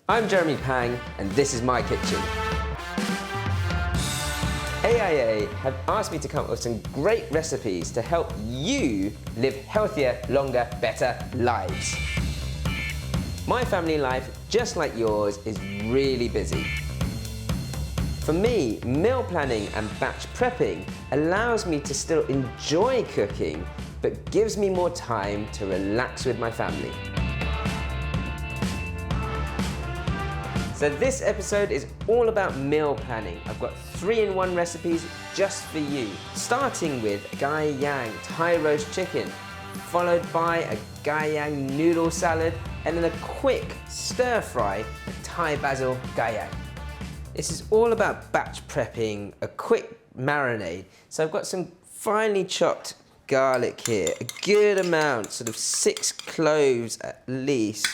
I'm Jeremy Pang, and this is my kitchen. AIA have asked me to come up with some great recipes to help you live healthier, longer, better lives. My family life, just like yours, is really busy. For me, meal planning and batch prepping allows me to still enjoy cooking, but gives me more time to relax with my family. So this episode is all about meal planning. I've got 3-in-1 recipes just for you. Starting with Gai Yang Thai roast chicken, followed by a Gai Yang Noodle Salad, and then a quick stir fry of Thai Basil Gai Yang. This is all about batch prepping, a quick marinade. So I've got some finely chopped garlic here, a good amount, sort of 6 cloves at least.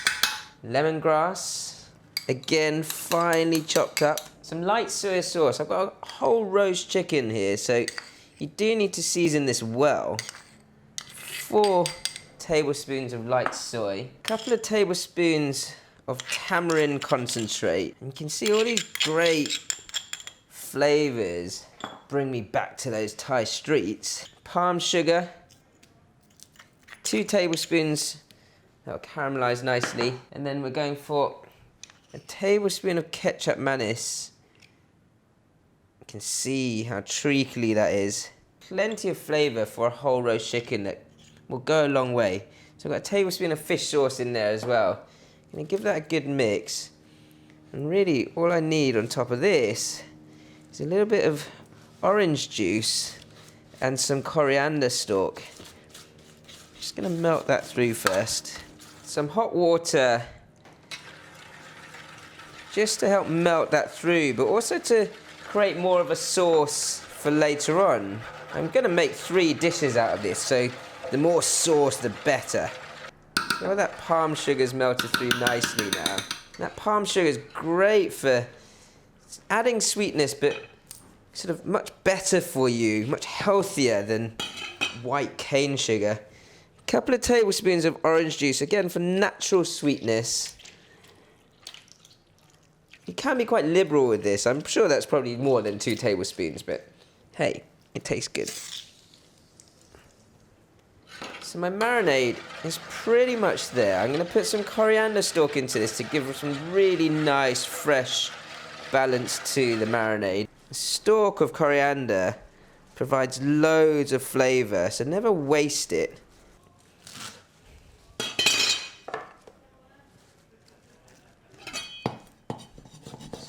Lemongrass. Again, finely chopped up. Some light soy sauce. I've got a whole roast chicken here, so you do need to season this well. 4 tablespoons of light soy. A couple of tablespoons of tamarind concentrate. And you can see all these great flavors bring me back to those Thai streets. Palm sugar. 2 tablespoons. That'll caramelize nicely. And then we're going for a tablespoon of ketchup mayonnaise. You can see how treacly that is. Plenty of flavour for a whole roast chicken that will go a long way. So I've got a tablespoon of fish sauce in there as well. I'm going to give that a good mix. And really all I need on top of this is a little bit of orange juice and some coriander stalk. Just going to melt that through first. Some hot water just to help melt that through, but also to create more of a sauce for later on. I'm going to make 3 dishes out of this, so the more sauce, the better. So that palm sugar's melted through nicely now. That palm sugar is great for adding sweetness, but sort of much better for you, much healthier than white cane sugar. A couple of tablespoons of orange juice, again for natural sweetness. You can be quite liberal with this. I'm sure that's probably more than 2 tablespoons, but hey, it tastes good. So my marinade is pretty much there. I'm going to put some coriander stalk into this to give some really nice, fresh balance to the marinade. The stalk of coriander provides loads of flavour, so never waste it.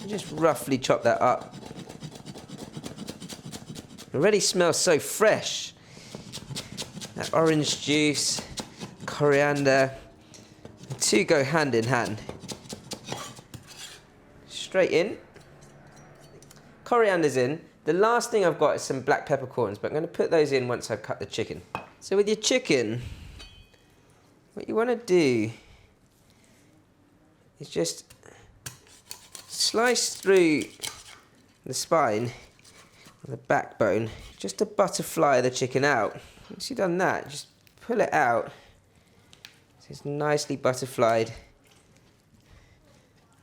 Just roughly chop that up. It already smells so fresh. That orange juice, coriander, the 2 go hand in hand. Straight in. Coriander's in. The last thing I've got is some black peppercorns, but I'm going to put those in once I've cut the chicken. So with your chicken, what you want to do is just slice through the spine, the backbone, just to butterfly the chicken out. Once you've done that, just pull it out so it's nicely butterflied.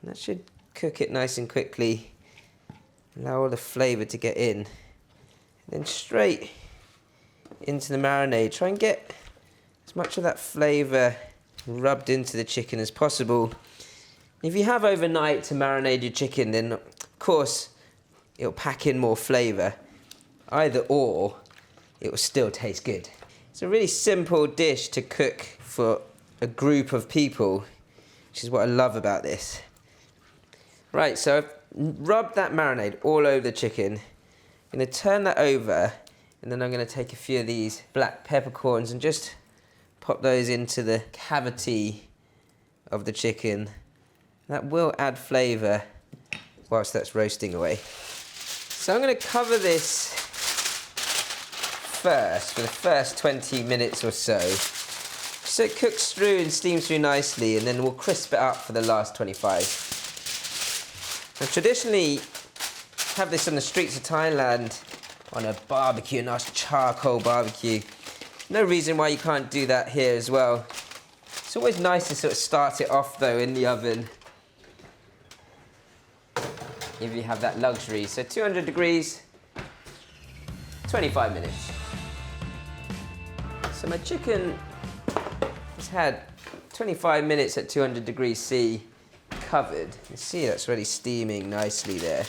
And that should cook it nice and quickly, allow all the flavour to get in. And then straight into the marinade. Try and get as much of that flavour rubbed into the chicken as possible. If you have overnight to marinate your chicken, then of course it'll pack in more flavour. Either or, it will still taste good. It's a really simple dish to cook for a group of people, which is what I love about this. Right, so I've rubbed that marinade all over the chicken. I'm going to turn that over, and then I'm going to take a few of these black peppercorns and just pop those into the cavity of the chicken. That will add flavour whilst that's roasting away. So I'm going to cover this first for the first 20 minutes or so. So it cooks through and steams through nicely, and then we'll crisp it up for the last 25. Now traditionally, have this on the streets of Thailand on a barbecue, a nice charcoal barbecue. No reason why you can't do that here as well. It's always nice to sort of start it off though in the oven if you have that luxury. So 200 degrees, 25 minutes. So my chicken has had 25 minutes at 200 degrees C covered. You can see that's really steaming nicely there.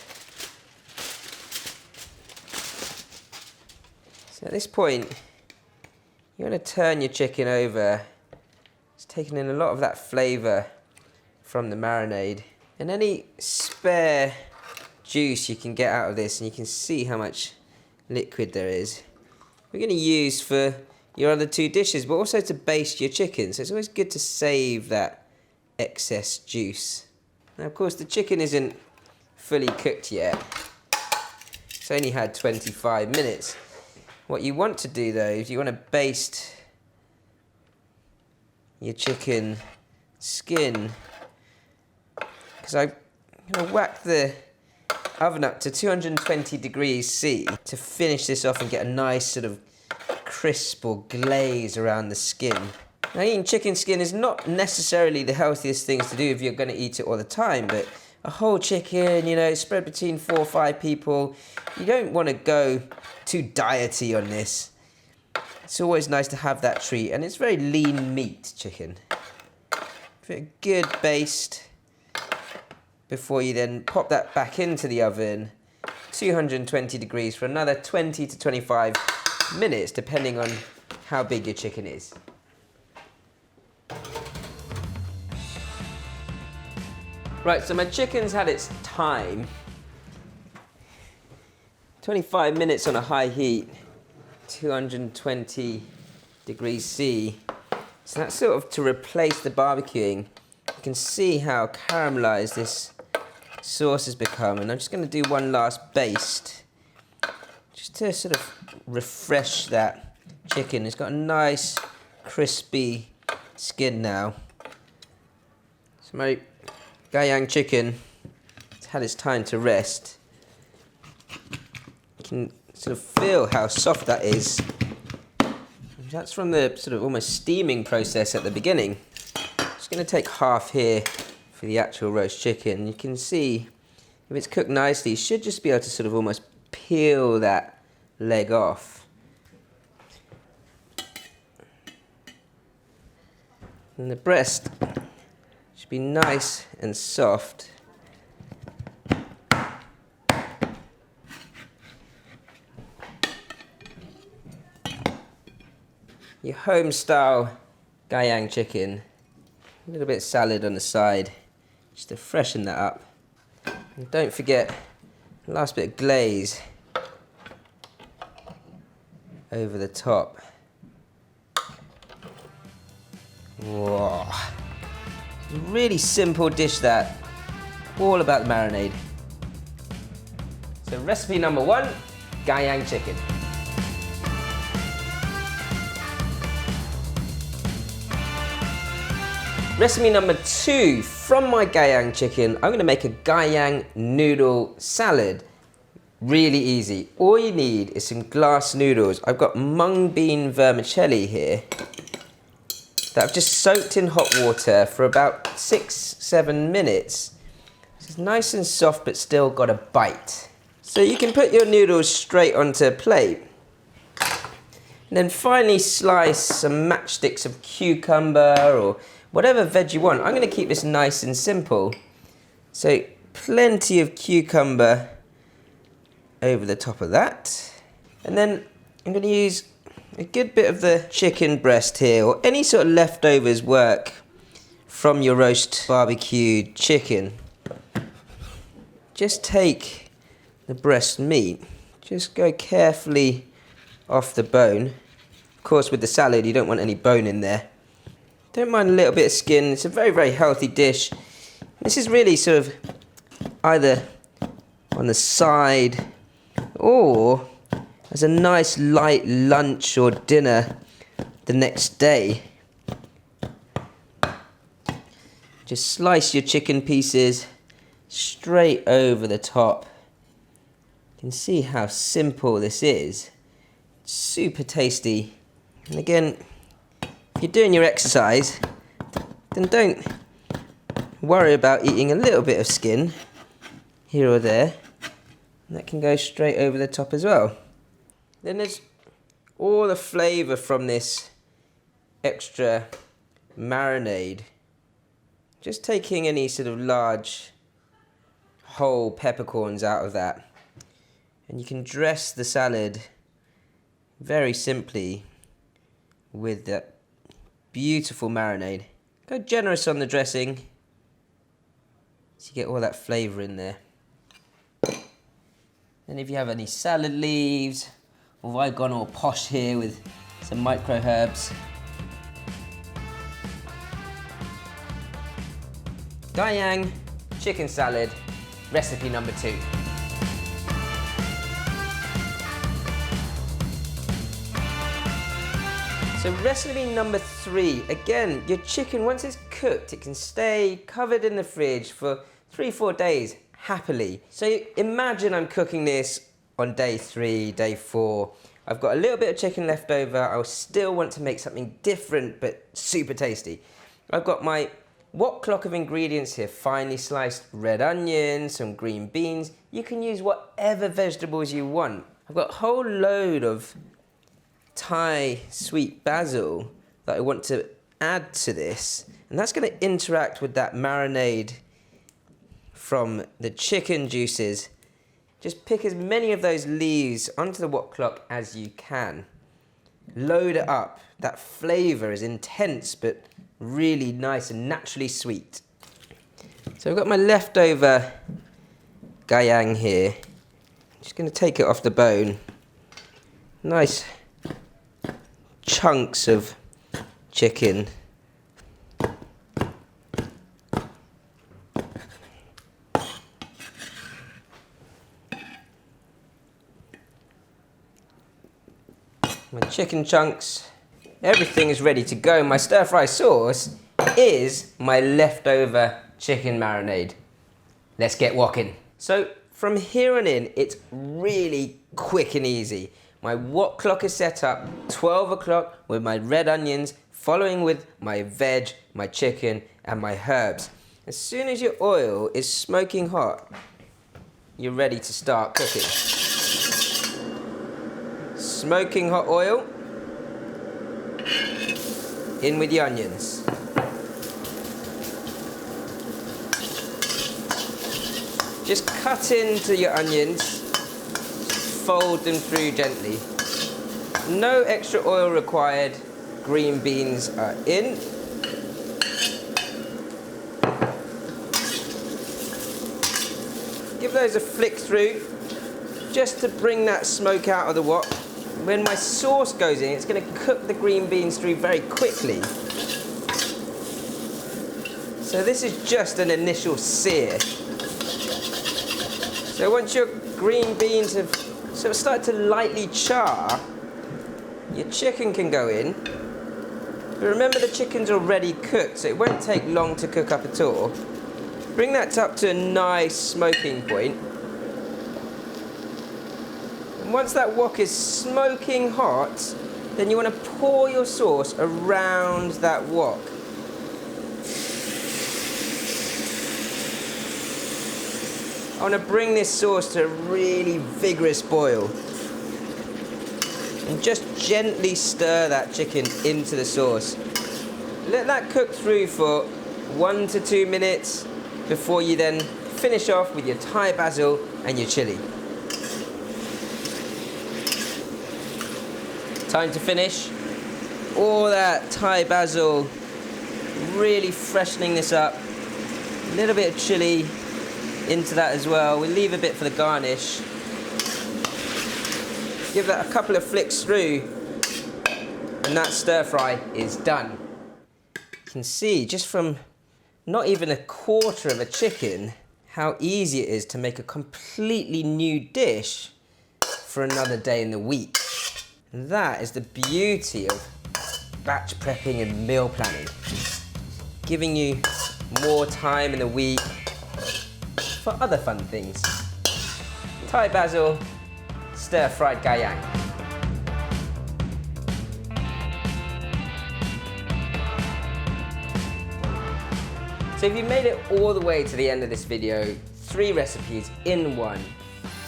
So at this point, you want to turn your chicken over. It's taking in a lot of that flavour from the marinade. And any spare juice you can get out of this, and you can see how much liquid there is, we're going to use for your other two dishes, but also to baste your chicken. So it's always good to save that excess juice. Now, of course, the chicken isn't fully cooked yet. It's only had 25 minutes. What you want to do, though, is you want to baste your chicken skin, because I'm going to whack the oven up to 220 degrees C to finish this off and get a nice sort of crisp or glaze around the skin. Now, eating chicken skin is not necessarily the healthiest things to do if you're going to eat it all the time, but a whole chicken, you know, spread between 4 or 5 people, you don't want to go too diety on this. It's always nice to have that treat, and it's very lean meat chicken. Give it a good baste before you then pop that back into the oven, 220 degrees for another 20 to 25 minutes, depending on how big your chicken is. Right, so my chicken's had its time. 25 minutes on a high heat, 220 degrees C. So that's sort of to replace the barbecuing. You can see how caramelized this sauce has become, and I'm just going to do one last baste just to sort of refresh that chicken. It's got a nice crispy skin now. So my Gai Yang chicken has had its time to rest. You can sort of feel how soft that is. That's from the sort of almost steaming process at the beginning. Just going to take half here for the actual roast chicken. You can see if it's cooked nicely, you should just be able to sort of almost peel that leg off. And the breast should be nice and soft. Your home style Gai Yang chicken, a little bit of salad on the side, just to freshen that up. And don't forget the last bit of glaze over the top. Whoa. It's a really simple dish that, all about the marinade. So recipe number 1, Gai Yang chicken. Recipe number 2, from my Gai Yang chicken, I'm going to make a Gai Yang Noodle Salad. Really easy. All you need is some glass noodles. I've got mung bean vermicelli here that I've just soaked in hot water for about 6-7 minutes. It's nice and soft, but still got a bite. So you can put your noodles straight onto a plate. And then finally slice some matchsticks of cucumber or whatever veg you want. I'm going to keep this nice and simple. So plenty of cucumber over the top of that. And then I'm going to use a good bit of the chicken breast here, or any sort of leftovers work from your roast barbecued chicken. Just take the breast meat, just go carefully off the bone. Of course, with the salad, you don't want any bone in there. Don't mind a little bit of skin. It's a very, very healthy dish. This is really sort of either on the side or as a nice light lunch or dinner the next day. Just slice your chicken pieces straight over the top. You can see how simple this is. Super tasty. And again, if you're doing your exercise, then don't worry about eating a little bit of skin. here or there. And that can go straight over the top as well. Then there's all the flavour from this extra marinade. Just taking any sort of large whole peppercorns out of that. And you can dress the salad very simply with that beautiful marinade. Go generous on the dressing so you get all that flavour in there. And if you have any salad leaves, or I've gone all posh here with some micro herbs. Gai Yang Chicken Salad, recipe number 2. So recipe number 3, again, your chicken, once it's cooked, it can stay covered in the fridge for 3-4 days, happily. So imagine I'm cooking this on day 3, day 4. I've got a little bit of chicken left over. I still want to make something different, but super tasty. I've got my wok clock of ingredients here, finely sliced red onion, some green beans. You can use whatever vegetables you want. I've got a whole load of Thai sweet basil that I want to add to this, and that's going to interact with that marinade from the chicken juices. Just pick as many of those leaves onto the wok clock as you can. Load it up. That flavour is intense but really nice and naturally sweet. So I've got my leftover Gai Yang here. I'm just going to take it off the bone. Nice chunks of chicken. My chicken chunks, everything is ready to go. My stir fry sauce is my leftover chicken marinade. Let's get woking. So from here on in, it's really quick and easy. My wok clock is set up 12 o'clock with my red onions, following with my veg, my chicken, and my herbs. As soon as your oil is smoking hot, you're ready to start cooking. Smoking hot oil, in with the onions. Just cut into your onions. Fold them through gently. No extra oil required. Green beans are in. Give those a flick through just to bring that smoke out of the wok. When my sauce goes in, it's going to cook the green beans through very quickly. So this is just an initial sear. So once your green beans have sort of started to lightly char, your chicken can go in. But remember, the chicken's already cooked, so it won't take long to cook up at all. Bring that up to a nice smoking point. And once that wok is smoking hot, then you want to pour your sauce around that wok. I want to bring this sauce to a really vigorous boil. And just gently stir that chicken into the sauce. Let that cook through for 1 to 2 minutes before you then finish off with your Thai basil and your chili. Time to finish. All that Thai basil, really freshening this up. A little bit of chili into that as well. We'll leave a bit for the garnish. Give that a couple of flicks through, and that stir fry is done. You can see just from not even a quarter of a chicken how easy it is to make a completely new dish for another day in the week. And that is the beauty of batch prepping and meal planning, giving you more time in the week for other fun things. Thai basil, stir-fried Gai Yang. So if you made it all the way to the end of this video, 3 recipes in one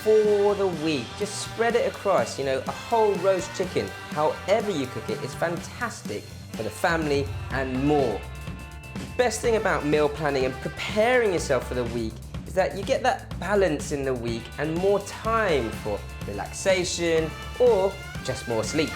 for the week. Just spread it across, you know, a whole roast chicken. However you cook it, it's fantastic for the family and more. The best thing about meal planning and preparing yourself for the week is that you get that balance in the week and more time for relaxation or just more sleep.